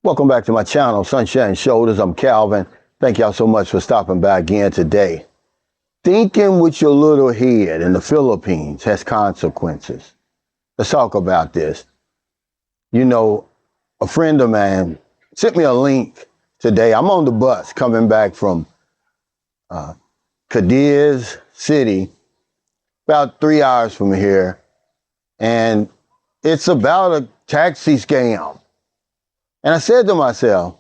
Welcome back to my channel, Sunshine Shoulders. I'm Calvin. Thank y'all so much for stopping by again today. Thinking with your little head in the Philippines has consequences. Let's talk about this. You know, a friend of mine sent me a link today. I'm on the bus coming back from Cadiz City, about 3 hours from here, and it's about a taxi scam. And I said to myself,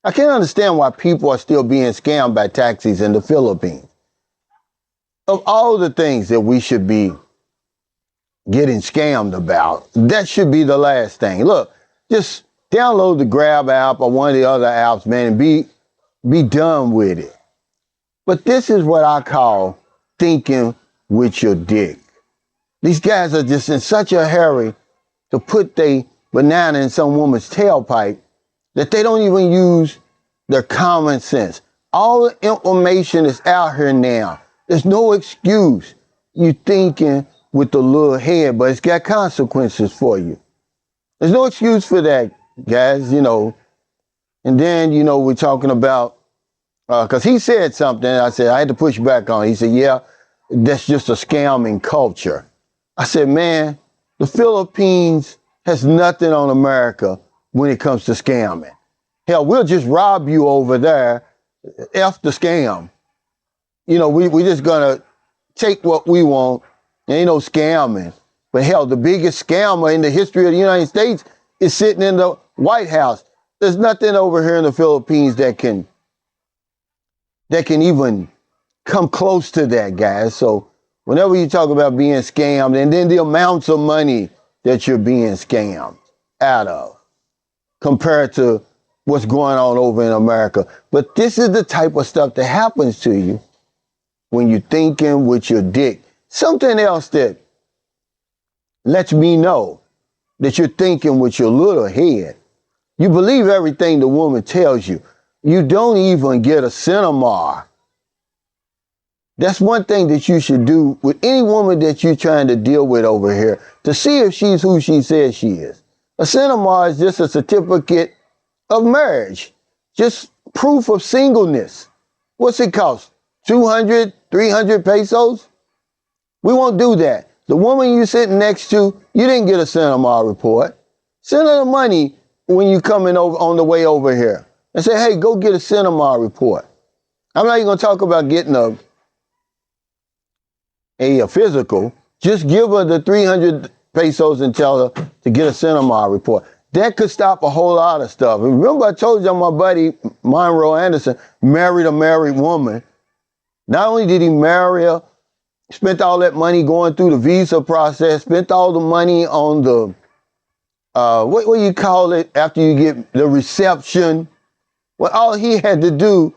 I can't understand why people are still being scammed by taxis in the Philippines. Of all the things that we should be getting scammed about, that should be the last thing. Look, just download the Grab app or one of the other apps, man, and be done with it. But this is what I call thinking with your dick. These guys are just in such a hurry to put their banana in some woman's tailpipe that they don't even use their common sense. All the information is out here now. There's no excuse. You thinking with the little head, but it's got consequences for you. There's no excuse for that, guys, you know. And then, you know, we're talking about, because he said something, I said, I had to push back on it. He said, yeah, that's just a scamming culture. I said, man, the Philippines has nothing on America when it comes to scamming. Hell, we'll just rob you over there. F the scam. You know, we just gonna take what we want. There ain't no scamming. But hell, the biggest scammer in the history of the United States is sitting in the White House. There's nothing over here in the Philippines that can even come close to that, guys. So whenever you talk about being scammed, and then the amounts of money that you're being scammed out of compared to what's going on over in America. But this is the type of stuff that happens to you when you're thinking with your dick. Something else that lets me know that you're thinking with your little head. You believe everything the woman tells you. You don't even get a cinema. That's one thing that you should do with any woman that you're trying to deal with over here to see if she's who she says she is. A cinema is just a certificate of marriage, just proof of singleness. What's it cost? 200, 300 pesos? We won't do that. The woman you're sitting next to, you didn't get a cinema report. Send her the money when you're coming over on the way over here and say, hey, go get a cinema report. I'm not even going to talk about getting a physical. Just give her the 300 pesos and tell her to get a cinema report. That could stop a whole lot of stuff. Remember, I told you my buddy Monroe Anderson married a married woman. Not only did he marry her, spent all that money going through the visa process, spent all the money on the, what do you call it after you get the reception? Well, all he had to do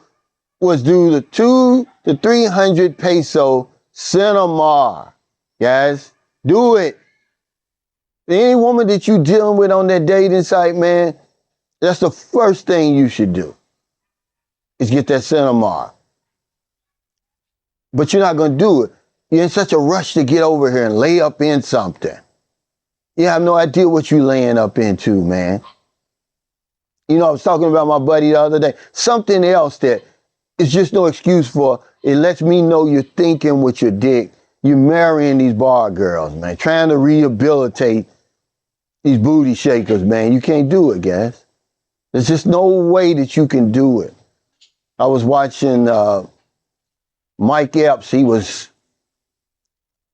was do the 200 to 300 peso cinema. Guys, do it. Any woman that you dealing with on that dating site, man, that's the first thing you should do is get that cinema. But you're not going to do it. You're in such a rush to get over here and lay up in something. You have no idea what you're laying up into, man. You know, I was talking about my buddy the other day. Something else that is just no excuse for. It lets me know you're thinking with your dick. You're marrying these bar girls, man. Trying to rehabilitate these booty shakers, man. You can't do it, guys. There's just no way that you can do it. I was watching Mike Epps. He was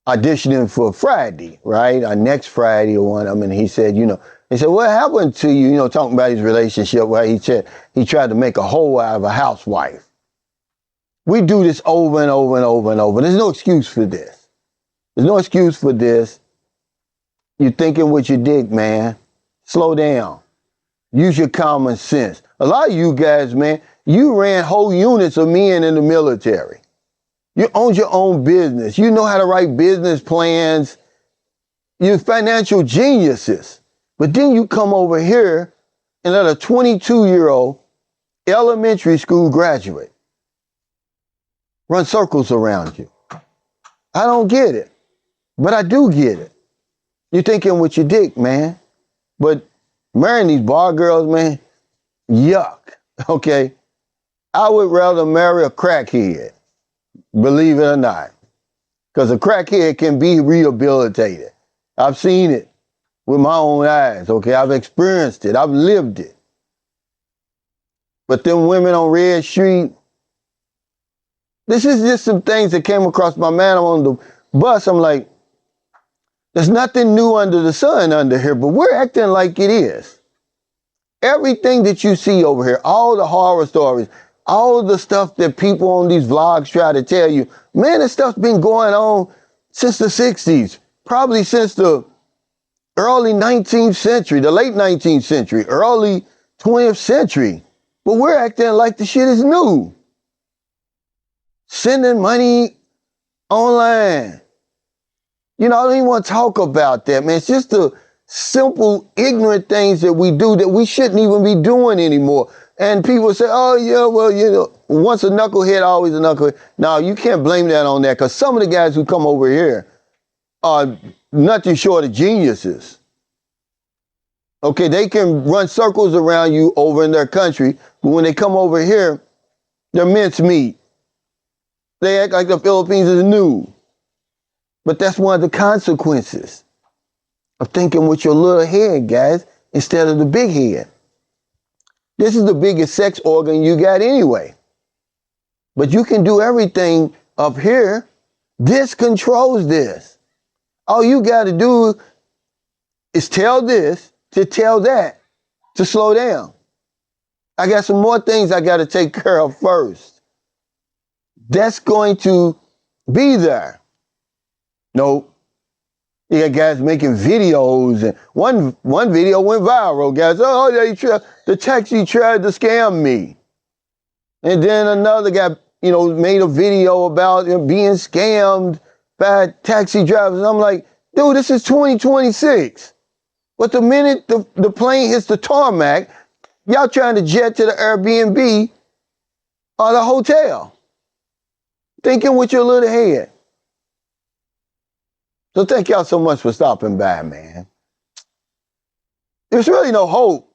auditioning for Friday, right? Next Friday or one of them. And he said, you know, they said, what happened to you? You know, talking about his relationship where he said he tried to make a hoe out of a housewife. We do this over and over and over and over. There's no excuse for this. There's no excuse for this. You're thinking with your dick, man. Slow down. Use your common sense. A lot of you guys, man, you ran whole units of men in the military. You owned your own business. You know how to write business plans. You're financial geniuses. But then you come over here and let a 22-year-old elementary school graduate run circles around you. I don't get it, but I do get it. You're thinking with your dick, man. But marrying these bar girls, man, Yuck. Okay. I would rather marry a crackhead, believe it or not, because a crackhead can be rehabilitated. I've seen it with my own eyes. Okay. I've experienced it. I've lived it. But them women on Red Street, this is just some things that came across my mind. I'm on the bus. I'm like, there's nothing new under the sun under here, but we're acting like it is. Everything that you see over here, all the horror stories, all the stuff that people on these vlogs try to tell you, man, this stuff's been going on since the 60s, probably since the early 19th century, the late 19th century, early 20th century. But we're acting like the shit is new. Sending money online. You know, I don't even want to talk about that, man. It's just the simple, ignorant things that we do that we shouldn't even be doing anymore. And people say, oh, yeah, well, you know, once a knucklehead, always a knucklehead. No, you can't blame that on that, because some of the guys who come over here are nothing short of geniuses. Okay, they can run circles around you over in their country, but when they come over here, they're mincemeat. They act like the Philippines is new. But that's one of the consequences of thinking with your little head, guys, instead of the big head. This is the biggest sex organ you got anyway. But you can do everything up here. This controls this. All you got to do is tell this to tell that to slow down. I got some more things I got to take care of first. That's going to be there. Nope. You got guys making videos, and one video went viral. Guys, oh, the taxi tried to scam me. And then another guy, you know, made a video about being scammed by taxi drivers. And I'm like, dude, this is 2026. But the minute the plane hits the tarmac, y'all trying to jet to the Airbnb or the hotel. Thinking with your little head. So thank y'all so much for stopping by, man. There's really no hope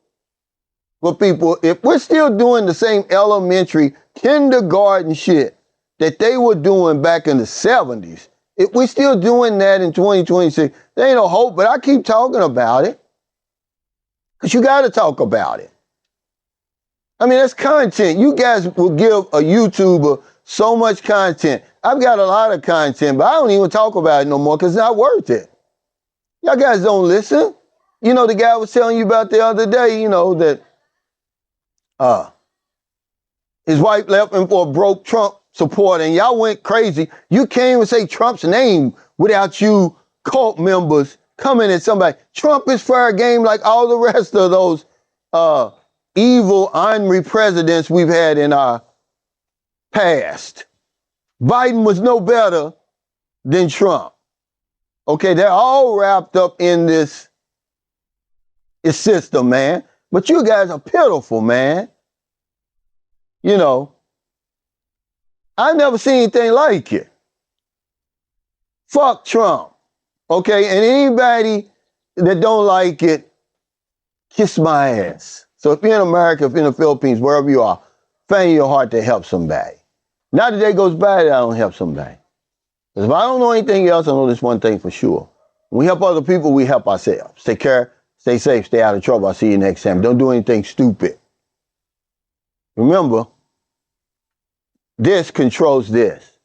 for people. If we're still doing the same elementary, kindergarten shit that they were doing back in the 70s, if we're still doing that in 2026, there ain't no hope, but I keep talking about it. Because you got to talk about it. I mean, that's content. You guys will give a YouTuber so much content. I've got a lot of content, but I don't even talk about it no more because it's not worth it. Y'all guys don't listen. You know, the guy I was telling you about the other day, you know, that his wife left him for a broke Trump supporter, and y'all went crazy. You can't even say Trump's name without you cult members coming at somebody. Trump is fair game like all the rest of those evil, ornery presidents we've had in our past. Biden was no better than Trump. Okay, they're all wrapped up in this system, man. But you guys are pitiful, man. You know, I've never seen anything like it. Fuck Trump. Okay, and anybody that don't like it, kiss my ass. So if you're in America, if you're in the Philippines, wherever you are, find your heart to help somebody. Not the day goes by that I don't help somebody. Because if I don't know anything else, I know this one thing for sure. When we help other people, we help ourselves. Take care, stay safe, stay out of trouble. I'll see you next time. Don't do anything stupid. Remember, this controls this.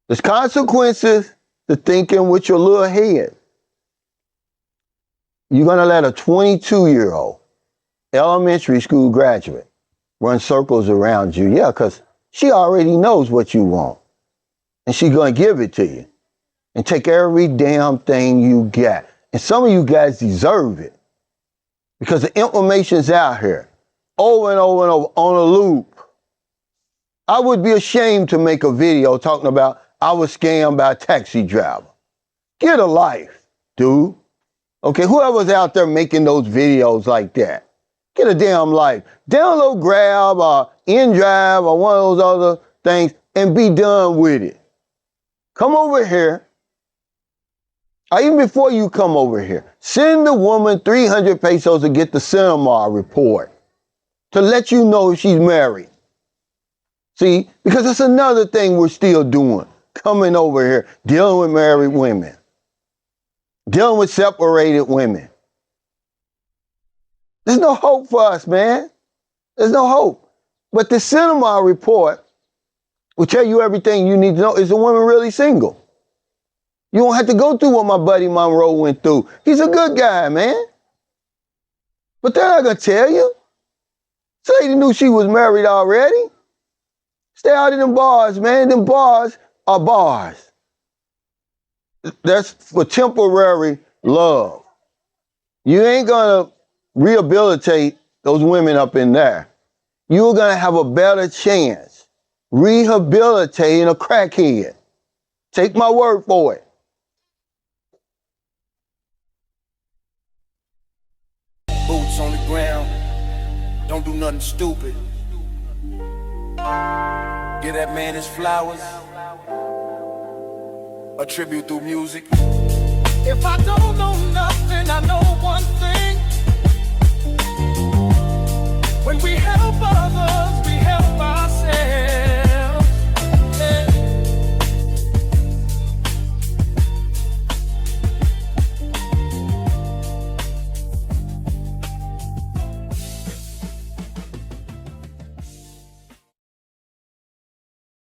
There's consequences to thinking with your little head. You're going to let a 22-year-old elementary school graduate run circles around you. Yeah, because she already knows what you want. And she's going to give it to you. And take every damn thing you got. And some of you guys deserve it. Because the information's out here. Over and over and over on a loop. I would be ashamed to make a video talking about I was scammed by a taxi driver. Get a life, dude. Okay, whoever's out there making those videos like that, get a damn life. Download Grab or InDrive or one of those other things and be done with it. Come over here. Or even before you come over here, send the woman 300 pesos to get the cinema report. to let you know if she's married. See, because that's another thing we're still doing, coming over here, dealing with married women, dealing with separated women. There's no hope for us, man. There's no hope. But the cinema report will tell you everything you need to know. Is the woman really single? You don't have to go through what my buddy Monroe went through. He's a good guy, man. But they're not going to tell you. This lady knew she was married already. Stay out of them bars, man. Them bars are bars. That's for temporary love. You ain't going to rehabilitate those women up in there. You're going to have a better chance rehabilitating a crackhead. Take my word for it. Boots on the ground, don't do nothing stupid. Give that man his flowers, a tribute through music. If I don't know nothing, I know one thing. When we help others,